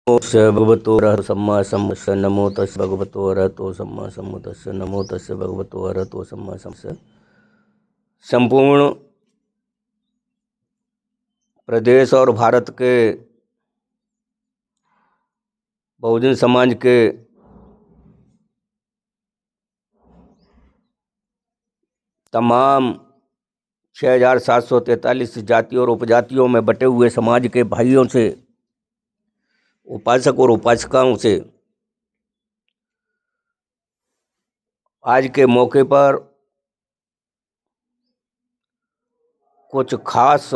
स भगवतो अरहतो सम्मा सम्बुद्ध नमो तस् भगवतो अरहतो सम्मा सम्बुद्ध नमो तस् भगवतो अरहतो सम्मा सम्बुद्ध। संपूर्ण प्रदेश और भारत के बहुजन समाज के तमाम 6743 जातियों और उपजातियों में बटे हुए समाज के भाइयों से, उपासक और उपासिकाओं से आज के मौके पर कुछ खास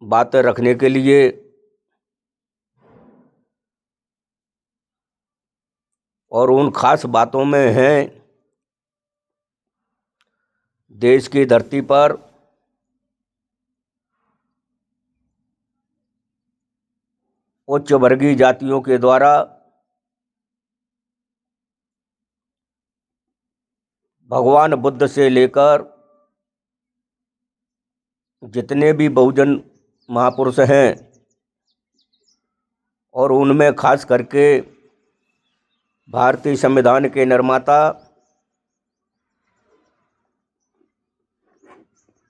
बातें रखने के लिए और उन खास बातों में हैं देश की धरती पर उच्च वर्गीय जातियों के द्वारा भगवान बुद्ध से लेकर जितने भी बहुजन महापुरुष हैं और उनमें खास करके भारतीय संविधान के निर्माता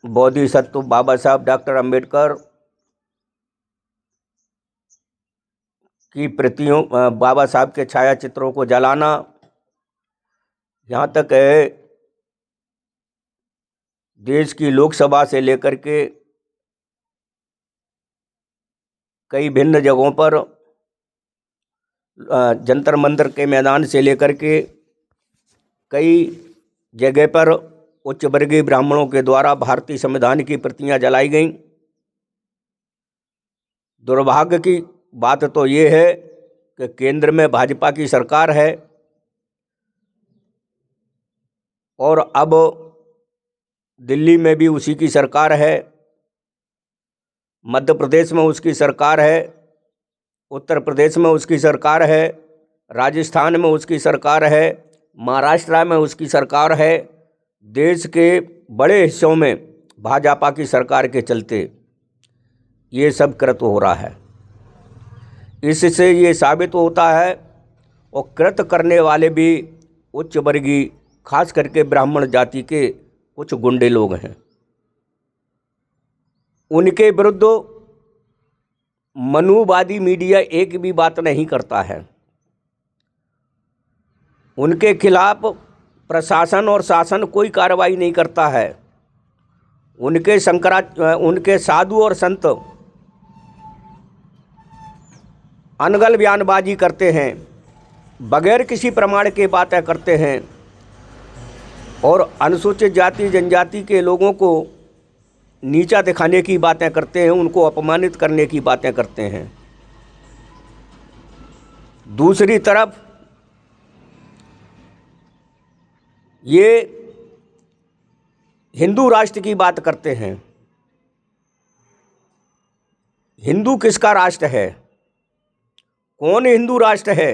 बोधिसत्व बाबा साहब डॉक्टर अंबेडकर की प्रतियों, बाबा साहब के छायाचित्रों को जलाना, यहाँ तक है देश की लोकसभा से लेकर के कई भिन्न जगहों पर जंतर मंतर के मैदान से लेकर के कई जगह पर उच्च वर्गीय ब्राह्मणों के द्वारा भारतीय संविधान की प्रतियां जलाई गईं। दुर्भाग्य की बात तो ये है कि केंद्र में भाजपा की सरकार है और अब दिल्ली में भी उसी की सरकार है, मध्य प्रदेश में उसकी सरकार है, उत्तर प्रदेश में उसकी सरकार है, राजस्थान में उसकी सरकार है, महाराष्ट्र में उसकी सरकार है। देश के बड़े हिस्सों में भाजपा की सरकार के चलते ये सब कृत हो रहा है। इससे ये साबित होता है और कृत करने वाले भी उच्च वर्गीय खास करके ब्राह्मण जाति के कुछ गुंडे लोग हैं। उनके विरुद्ध मनुवादी मीडिया एक भी बात नहीं करता है। उनके खिलाफ प्रशासन और शासन कोई कार्रवाई नहीं करता है। उनके साधु और संत अनगल बयानबाजी करते हैं, बगैर किसी प्रमाण के बातें करते हैं और अनुसूचित जाति जनजाति के लोगों को नीचा दिखाने की बातें करते हैं, उनको अपमानित करने की बातें करते हैं। दूसरी तरफ ये हिंदू राष्ट्र की बात करते हैं। हिंदू किसका राष्ट्र है? कौन हिंदू राष्ट्र है?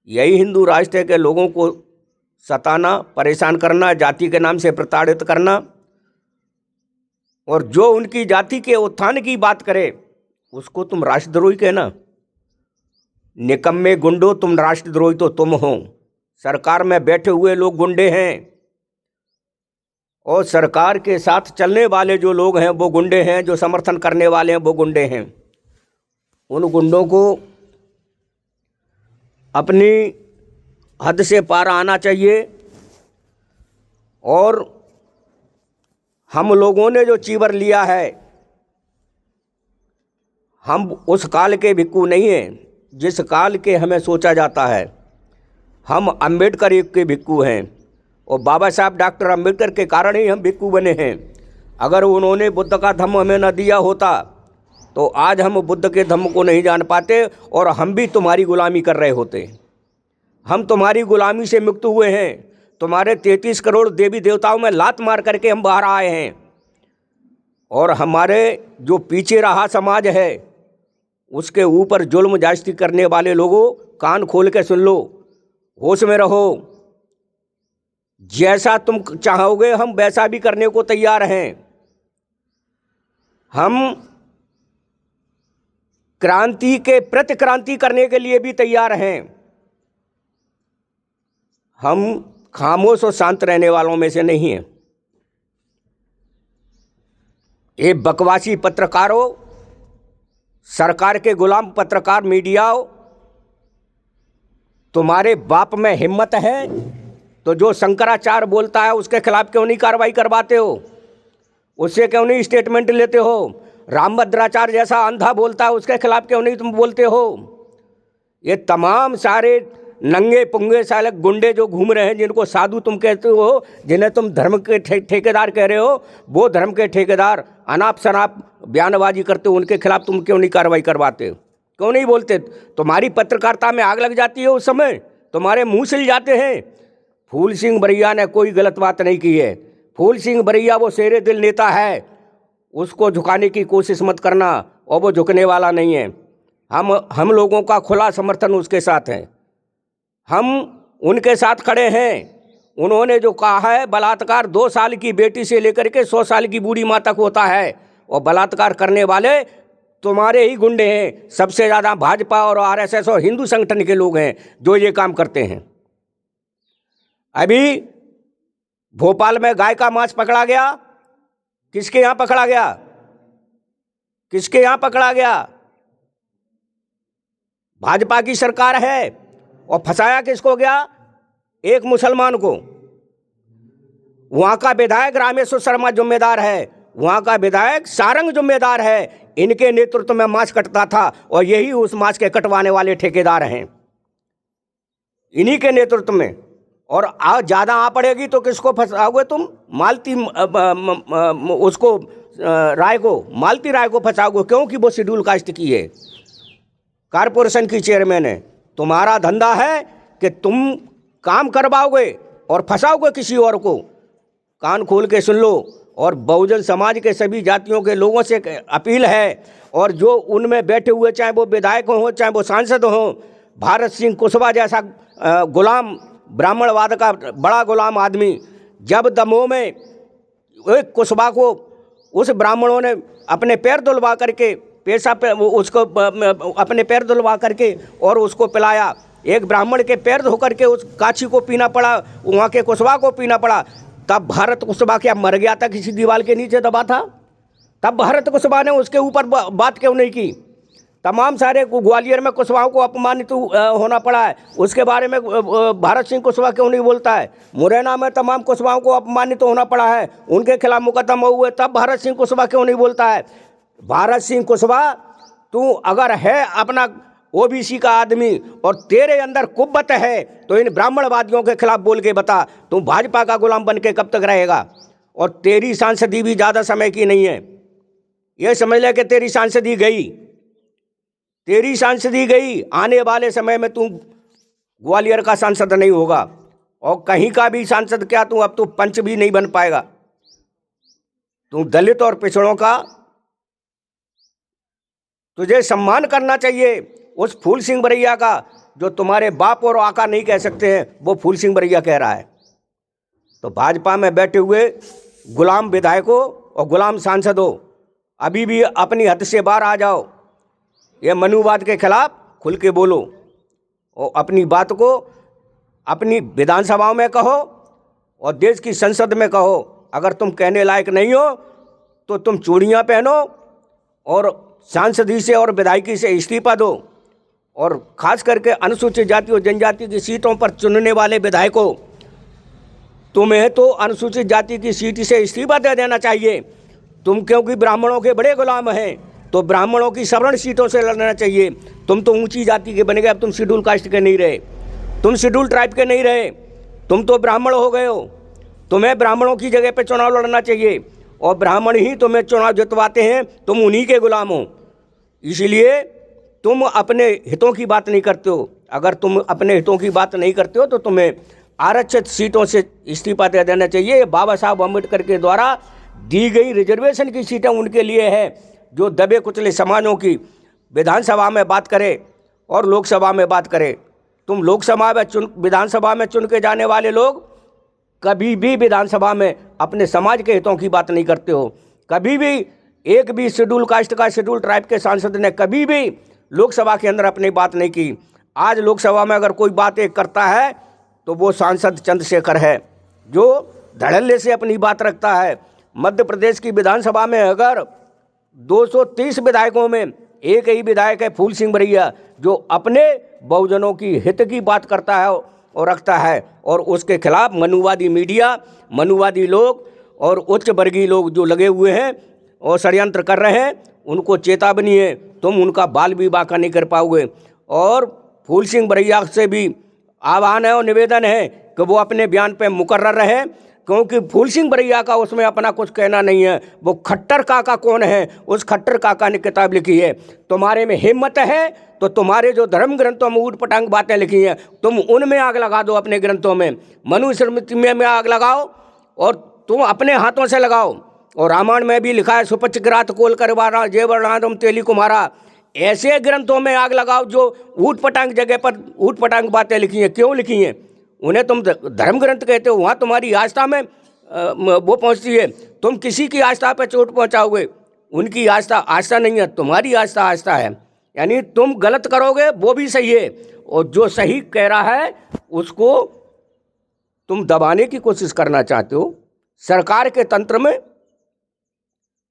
यही हिंदू राष्ट्र है कि लोगों को सताना, परेशान करना, जाति के नाम से प्रताड़ित करना, और जो उनकी जाति के उत्थान की बात करे उसको तुम राष्ट्रद्रोही कहना। निकम्मे गुंडो, तुम राष्ट्रद्रोही तो तुम हो। सरकार में बैठे हुए लोग गुंडे हैं और सरकार के साथ चलने वाले जो लोग हैं वो गुंडे हैं, जो समर्थन करने वाले हैं वो गुंडे हैं। उन गुंडों को अपनी हद से पार आना चाहिए और हम लोगों ने जो चीवर लिया है, हम उस काल के भिक्खू नहीं हैं जिस काल के हमें सोचा जाता है। हम अंबेडकर युग के भिक्खू हैं और बाबा साहब डॉक्टर अंबेडकर के कारण ही हम भिक्खू बने हैं। अगर उन्होंने बुद्ध का धम्म हमें न दिया होता तो आज हम बुद्ध के धम्म को नहीं जान पाते और हम भी तुम्हारी गुलामी कर रहे होते। हम तुम्हारी गुलामी से मुक्त हुए हैं। तुम्हारे 33 करोड़ देवी देवताओं में लात मार करके हम बाहर आए हैं और हमारे जो पीछे रहा समाज है उसके ऊपर जुल्म जास्ती करने वाले लोगों, कान खोल के सुन लो, होश में रहो। जैसा तुम चाहोगे हम वैसा भी करने को तैयार हैं। हम क्रांति के प्रतिक्रांति करने के लिए भी तैयार हैं। हम खामोश और शांत रहने वालों में से नहीं हैं। ये बकवासी पत्रकारों, सरकार के गुलाम पत्रकार, मीडियाओं, तुम्हारे बाप में हिम्मत है तो जो शंकराचार्य बोलता है उसके खिलाफ क्यों नहीं कार्रवाई करवाते हो? उससे क्यों नहीं स्टेटमेंट लेते हो? रामभद्राचार्य जैसा अंधा बोलता है उसके खिलाफ क्यों नहीं तुम बोलते हो? ये तमाम सारे नंगे पुंगे साले गुंडे जो घूम रहे हैं, जिनको साधु तुम कहते हो, जिन्हें तुम धर्म के ठेकेदार कह रहे हो, वो धर्म के ठेकेदार अनाप शनाप बयानबाजी करते हो, उनके खिलाफ तुम क्यों नहीं कार्रवाई करवाते? क्यों नहीं बोलते? तुम्हारी पत्रकारिता में आग लग जाती है, उस समय तुम्हारे मुंह सिल जाते हैं। फूल सिंह बरैया ने कोई गलत बात नहीं की है। फूल सिंह बरैया वो शेरे दिल नेता है, उसको झुकाने की कोशिश मत करना, और वो झुकने वाला नहीं है। हम लोगों का खुला समर्थन उसके साथ है, हम उनके साथ खड़े हैं। उन्होंने जो कहा है, बलात्कार 2 साल की बेटी से लेकर के 100 साल की बूढ़ी माँ तक होता है, और बलात्कार करने वाले तुम्हारे ही गुंडे हैं। सबसे ज़्यादा भाजपा और आरएसएस और हिंदू संगठन के लोग हैं जो ये काम करते हैं। अभी भोपाल में गाय का मांस पकड़ा गया, किसके यहाँ पकड़ा गया? किसके यहाँ पकड़ा गया? भाजपा की सरकार है। और फंसाया किसको गया? एक मुसलमान को। वहां का विधायक रामेश्वर शर्मा जिम्मेदार है, वहां का विधायक सारंग जिम्मेदार है। इनके नेतृत्व में मांस कटता था, और यही उस मांस के कटवाने वाले ठेकेदार हैं, इन्हीं के नेतृत्व में। और आज ज़्यादा आ पड़ेगी तो किसको फंसाओगे तुम? मालती उसको राय को, मालती राय को फंसाओगे, क्योंकि वो शेड्यूल कास्ट की है, कारपोरेशन की चेयरमैन है। तुम्हारा धंधा है कि तुम काम करवाओगे और फंसाओगे किसी और को। कान खोल के सुन लो। और बहुजन समाज के सभी जातियों के लोगों से अपील है, और जो उनमें बैठे हुए, चाहे वो विधायक हों, चाहे वो सांसद हों, भारत सिंह कुशवाहा जैसा गुलाम, ब्राह्मणवाद का बड़ा गुलाम आदमी, जब दमोह में एक कुशवाहा को उस ब्राह्मणों ने अपने पैर धुलवा करके पेशा पे उसको अपने पैर धुलवा करके और उसको पिलाया। एक ब्राह्मण के पैर धो करके उस काछी को पीना पड़ा, वहाँ के कुशवाहा को पीना पड़ा। तब भारत कुशवाहा क्या मर गया था किसी दीवार के नीचे दबा था? तब भारत कुशवाहा ने उसके ऊपर बात क्यों नहीं की? तमाम सारे ग्वालियर में कुशवाहाओं को अपमानित होना पड़ा है, उसके बारे में भारत सिंह कुशवाहा क्यों नहीं बोलता है? मुरैना में तमाम कुशवाहाओं को अपमानित होना पड़ा है, उनके खिलाफ मुकदमा हुए, तब भारत सिंह कुशवाहा क्यों नहीं बोलता है? भारत सिंह कुशवाहा, तू अगर है अपना ओबीसी का आदमी और तेरे अंदर कुव्वत है तो इन ब्राह्मणवादियों के खिलाफ बोल के बता, तू भाजपा का गुलाम बन के कब तक रहेगा? और तेरी सांसदी भी ज़्यादा समय की नहीं है। ये समझ ले कि तेरी सांसदी गई, तेरी सांसदी गई। आने वाले समय में तू ग्वालियर का सांसद नहीं होगा, और कहीं का भी सांसद क्या, तू अब तो पंच भी नहीं बन पाएगा। तू दलित और पिछड़ों का तुझे सम्मान करना चाहिए। उस फूल सिंह बरैया का, जो तुम्हारे बाप और आका नहीं कह सकते हैं, वो फूल सिंह बरैया कह रहा है। तो भाजपा में बैठे हुए गुलाम विधायकों और गुलाम सांसदों, अभी भी अपनी हद से बाहर आ जाओ। ये मनुवाद के खिलाफ खुल के बोलो, और अपनी बात को अपनी विधानसभाओं में कहो और देश की संसद में कहो। अगर तुम कहने लायक नहीं हो तो तुम चूड़ियाँ पहनो और सांसदी से और विधायकी से इस्तीफा दो। और खास करके अनुसूचित जाति और जनजाति की सीटों पर चुनने वाले विधायकों, तुम्हें तो अनुसूचित जाति की सीट से इस्तीफा दे देना चाहिए। तुम क्योंकि ब्राह्मणों के बड़े गुलाम हैं, तो ब्राह्मणों की सवर्ण सीटों से लड़ना चाहिए। तुम तो ऊंची जाति के बन गए, अब तुम शेड्यूल कास्ट के नहीं रहे, तुम शेड्यूल ट्राइब के नहीं रहे, तुम तो ब्राह्मण हो गए हो। तुम्हें ब्राह्मणों की जगह पे चुनाव लड़ना चाहिए, और ब्राह्मण ही तुम्हें चुनाव जितवाते हैं, तुम उन्हीं के गुलाम हो। इसलिए तुम अपने हितों की बात नहीं करते हो। अगर तुम अपने हितों की बात नहीं करते हो तो तुम्हें आरक्षित सीटों से इस्तीफा दे देना चाहिए। बाबा साहब अम्बेडकर के द्वारा दी गई रिजर्वेशन की सीटें उनके लिए है जो दबे कुचले समाजों की विधानसभा में बात करे और लोकसभा में बात करे। तुम लोकसभा में विधानसभा में चुन के जाने वाले लोग कभी भी विधानसभा में अपने समाज के हितों की बात नहीं करते हो। कभी भी एक भी शेड्यूल कास्ट का, शेड्यूल ट्राइब के सांसद ने कभी भी लोकसभा के अंदर अपनी बात नहीं की। आज लोकसभा में अगर कोई बात एक करता है तो वो सांसद चंद्रशेखर है, जो धड़ल्ले से अपनी बात रखता है। मध्य प्रदेश की विधानसभा में अगर 230 विधायकों में एक ही विधायक है फूल सिंह बरैया, जो अपने बहुजनों की हित की बात करता है और रखता है, और उसके खिलाफ मनुवादी मीडिया, मनुवादी लोग और उच्च वर्गीय लोग जो लगे हुए हैं और षड्यंत्र कर रहे हैं, उनको चेतावनी है, तुम उनका बाल विवाह का नहीं कर पाओगे। और फूल सिंह बरैया से भी आह्वान है और निवेदन है कि वो अपने बयान पे मुकर्रर रहे, क्योंकि फूल सिंह बरैया का उसमें अपना कुछ कहना नहीं है। वो खट्टर काका कौन है, उस खट्टर काका ने किताब लिखी है। तुम्हारे में हिम्मत है तो तुम्हारे जो धर्म ग्रंथों में ऊट पटांग बातें लिखी हैं तुम उनमें आग लगा दो, अपने ग्रंथों में मनुस्मृति में आग लगाओ और तुम अपने हाथों से लगाओ। और रामायण में भी लिखा है सुपच किरात कोल करवारा जेवराम तेली कुमारा। ऐसे ग्रंथों में आग लगाओ जो ऊट पटांग जगह पर ऊट पटांग बातें लिखी हैं। क्यों लिखी हैं? उन्हें तुम धर्म ग्रंथ कहते हो, वहाँ तुम्हारी आस्था में वो पहुँचती है। तुम किसी की आस्था पर चोट पहुँचाओगे, उनकी आस्था नहीं है, तुम्हारी आस्था है। यानी तुम गलत करोगे वो भी सही है, और जो सही कह रहा है उसको तुम दबाने की कोशिश करना चाहते हो। सरकार के तंत्र में,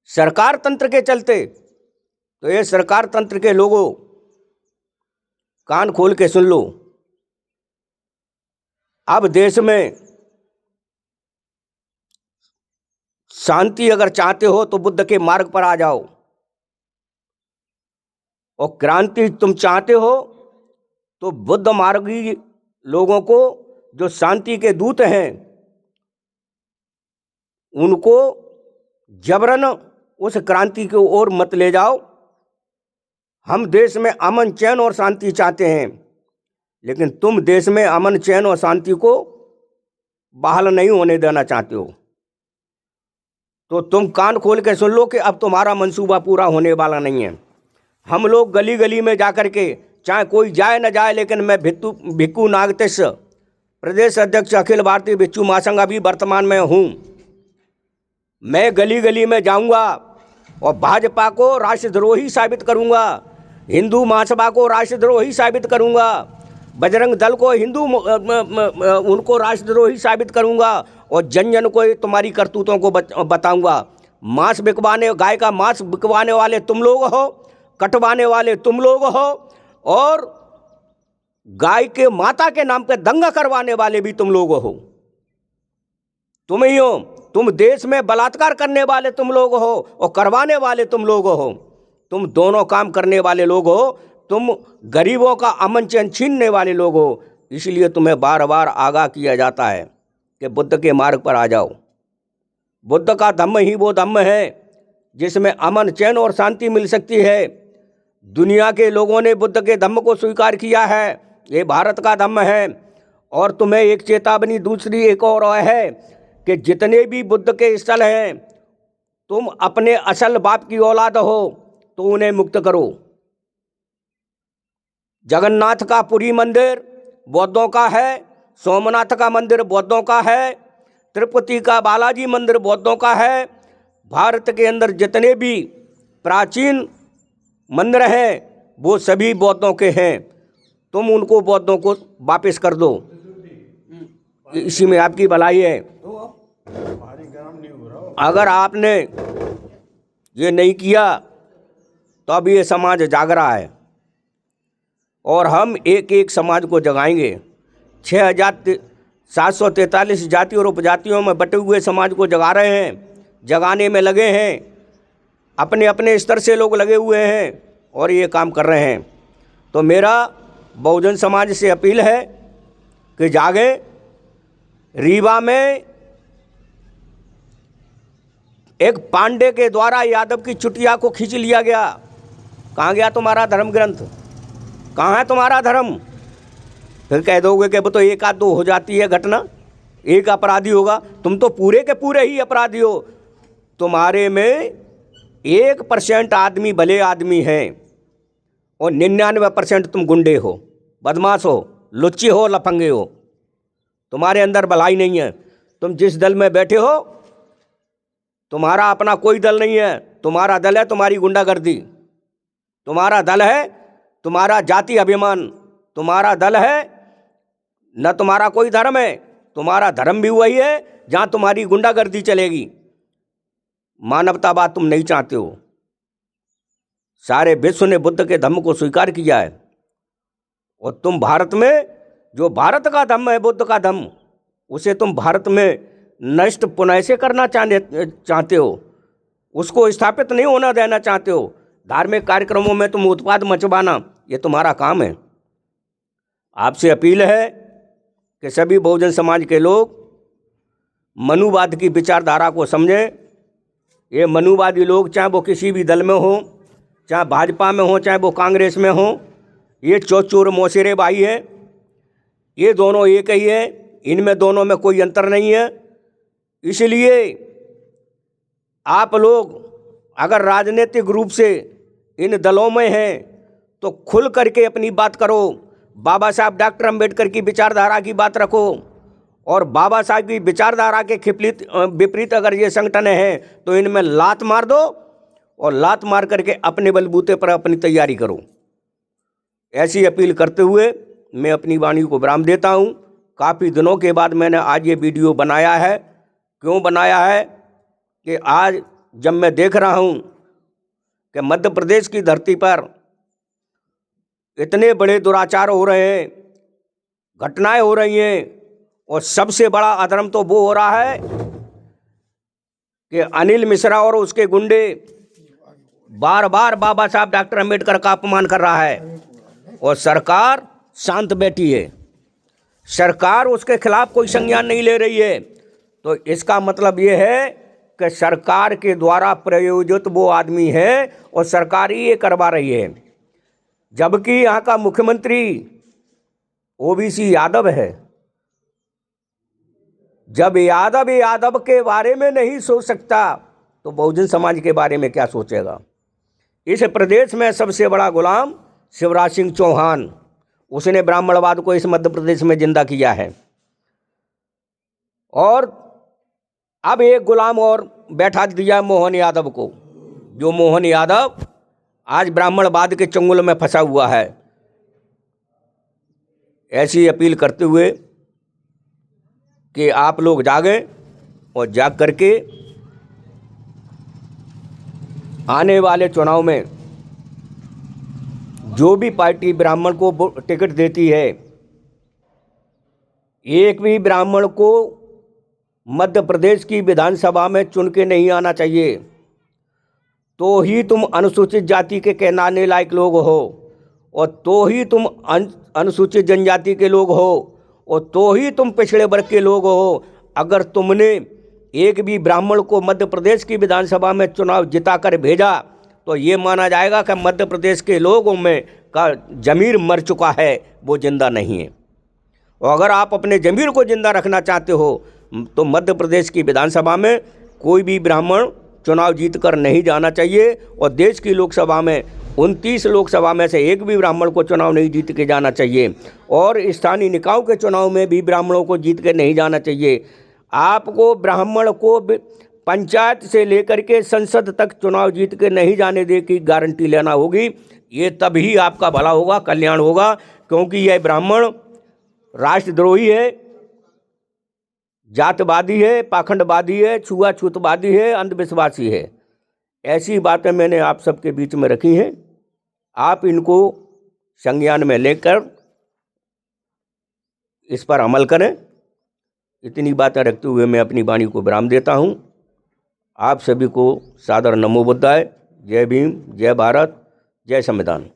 सरकार तंत्र के चलते, तो ये सरकार तंत्र के लोगों कान खोल के सुन लो। अब देश में शांति अगर चाहते हो तो बुद्ध के मार्ग पर आ जाओ, और क्रांति तुम चाहते हो तो बुद्ध मार्गी लोगों को, जो शांति के दूत हैं, उनको जबरन उस क्रांति की ओर मत ले जाओ। हम देश में अमन चैन और शांति चाहते हैं, लेकिन तुम देश में अमन चैन और शांति को बहाल नहीं होने देना चाहते हो। तो तुम कान खोल के सुन लो कि अब तुम्हारा मंसूबा पूरा होने वाला नहीं है। हम लोग गली गली में जाकर के, चाहे कोई जाए न जाए, लेकिन मैं भिक्खू नागतेश प्रदेश अध्यक्ष अखिल भारतीय भिक्षु महासंघ अभी वर्तमान में हूँ। मैं गली गली में जाऊँगा और भाजपा को राष्ट्रद्रोही साबित करूँगा, हिंदू महासभा को राष्ट्रद्रोही साबित करूँगा, बजरंग दल को उनको राष्ट्रद्रोही साबित करूँगा, और जन जन को तुम्हारी करतूतों को बताऊँगा। मांस बिकवाने, गाय का मांस बिकवाने वाले तुम लोग हो, कटवाने वाले तुम लोग हो, और गाय के माता के नाम पे दंगा करवाने वाले भी तुम लोग हो। तुम ही हो। तुम देश में बलात्कार करने वाले तुम लोग हो और करवाने वाले तुम लोग हो। तुम दोनों काम करने वाले लोग हो। तुम गरीबों का अमन चैन छीनने वाले लोग हो। इसलिए तुम्हें बार बार आगाह किया जाता है कि बुद्ध के मार्ग पर आ जाओ। बुद्ध का धम्म ही वो धम्म है जिसमें अमन चैन और शांति मिल सकती है। दुनिया के लोगों ने बुद्ध के धम्म को स्वीकार किया है, ये भारत का धम्म है। और तुम्हें एक चेतावनी दूसरी एक और है कि जितने भी बुद्ध के स्थल हैं, तुम अपने असल बाप की औलाद हो तो उन्हें मुक्त करो। जगन्नाथ का पुरी मंदिर बौद्धों का है, सोमनाथ का मंदिर बौद्धों का है, तिरुपति का बालाजी मंदिर बौद्धों का है। भारत के अंदर जितने भी प्राचीन मंदिर हैं वो सभी बौद्धों के हैं। तुम उनको बौद्धों को वापस कर दो, इसी में आपकी भलाई है। अगर आपने ये नहीं किया तो अब ये समाज जाग रहा है और हम एक एक समाज को जगाएंगे। 6743 जाति और उपजातियों में बटे हुए समाज को जगा रहे हैं, जगाने में लगे हैं। अपने अपने स्तर से लोग लगे हुए हैं और ये काम कर रहे हैं। तो मेरा बहुजन समाज से अपील है कि जागे। रीवा में एक पांडे के द्वारा यादव की चुटिया को खींच लिया गया। कहाँ गया तुम्हारा धर्म ग्रंथ? कहाँ है तुम्हारा धर्म? फिर कह दोगे कि वो तो एक आध दो हो जाती है घटना, एक अपराधी होगा। तुम तो पूरे के पूरे ही अपराधी हो। तुम्हारे में 1% आदमी भले आदमी हैं और 99% तुम गुंडे हो, बदमाश हो, लुच्चे हो, लफंगे हो। तुम्हारे अंदर भलाई नहीं है। तुम जिस दल में बैठे हो तुम्हारा अपना कोई दल नहीं है। तुम्हारा दल है तुम्हारी गुंडागर्दी। तुम्हारा दल है तुम्हारा जाति अभिमान, तुम्हारा दल है, न तुम्हारा कोई धर्म है। तुम्हारा धर्म भी वही है जहाँ तुम्हारी गुंडागर्दी चलेगी। मानवतावाद तुम नहीं चाहते हो। सारे विश्व ने बुद्ध के धम्म को स्वीकार किया है, और तुम भारत में जो भारत का धम्म है, बुद्ध का धम्म, उसे तुम भारत में नष्ट पुनः से करना चाहते हो, उसको स्थापित नहीं होना देना चाहते हो। धार्मिक कार्यक्रमों में तुम उत्पाद मचवाना, ये तुम्हारा काम है। आपसे अपील है कि सभी बहुजन समाज के लोग मनुवाद की विचारधारा को समझें। ये मनुवादी लोग, चाहे वो किसी भी दल में हो, चाहे भाजपा में हो, चाहे वो कांग्रेस में हो, ये चौचोर मौसेरे भाई है। ये दोनों एक ही है, इनमें दोनों में कोई अंतर नहीं है। इसलिए आप लोग अगर राजनीतिक रूप से इन दलों में हैं तो खुल करके अपनी बात करो। बाबा साहब डॉक्टर अंबेडकर की विचारधारा की बात रखो, और बाबा साहब की विचारधारा के विपरीत अगर ये संगठन है तो इनमें लात मार दो, और लात मार करके अपने बलबूते पर अपनी तैयारी करो। ऐसी अपील करते हुए मैं अपनी वाणी को विराम देता हूँ। काफ़ी दिनों के बाद मैंने आज ये वीडियो बनाया है। क्यों बनाया है कि आज जब मैं देख रहा हूँ कि मध्य प्रदेश की धरती पर इतने बड़े दुराचार हो रहे हैं, घटनाएं हो रही हैं, और सबसे बड़ा अधर्म तो वो हो रहा है कि अनिल मिश्रा और उसके गुंडे बार बार बाबा साहब डॉक्टर अंबेडकर का अपमान कर रहा है, और सरकार शांत बैठी है। सरकार उसके खिलाफ कोई संज्ञान नहीं ले रही है। तो इसका मतलब ये है कि सरकार के द्वारा प्रायोजित वो आदमी है, और सरकार ही ये करवा रही है। जबकि यहाँ का मुख्यमंत्री ओबीसी यादव है। जब यादव के बारे में नहीं सोच सकता तो बहुजन समाज के बारे में क्या सोचेगा। इस प्रदेश में सबसे बड़ा गुलाम शिवराज सिंह चौहान, उसने ब्राह्मणवाद को इस मध्य प्रदेश में जिंदा किया है। और अब एक गुलाम और बैठा दिया मोहन यादव को, जो मोहन यादव आज ब्राह्मणवाद के चंगुल में फंसा हुआ है। ऐसी अपील करते हुए कि आप लोग जागें, और जाग करके आने वाले चुनाव में जो भी पार्टी ब्राह्मण को टिकट देती है, एक भी ब्राह्मण को मध्य प्रदेश की विधानसभा में चुन के नहीं आना चाहिए। तो ही तुम अनुसूचित जाति के कहलाने लायक लोग हो, और तो ही तुम अनुसूचित जनजाति के लोग हो, और तो ही तुम पिछड़े वर्ग के लोग हो। अगर तुमने एक भी ब्राह्मण को मध्य प्रदेश की विधानसभा में चुनाव जिता कर भेजा तो ये माना जाएगा कि मध्य प्रदेश के लोगों में का ज़मीर मर चुका है, वो जिंदा नहीं है। और अगर आप अपने ज़मीर को जिंदा रखना चाहते हो तो मध्य प्रदेश की विधानसभा में कोई भी ब्राह्मण चुनाव जीत कर नहीं जाना चाहिए, और देश की लोकसभा में 29 लोकसभा में से एक भी ब्राह्मण को चुनाव नहीं जीत के जाना चाहिए, और स्थानीय निकायों के चुनाव में भी ब्राह्मणों को जीत के नहीं जाना चाहिए। आपको ब्राह्मण को पंचायत से लेकर के संसद तक चुनाव जीत के नहीं जाने दे की गारंटी लेना होगी। ये तभी आपका भला होगा, कल्याण होगा, क्योंकि यह ब्राह्मण राष्ट्रद्रोही है, जातवादी है, पाखंडवादी है, छुआछूतवादी है, अंधविश्वासी है। ऐसी बातें मैंने आप सबके बीच में रखी हैं। आप इनको संज्ञान में लेकर इस पर अमल करें। इतनी बातें रखते हुए मैं अपनी वाणी को विराम देता हूँ। आप सभी को सादर नमो बुद्धाय। जय भीम, जय भारत, जय संविधान।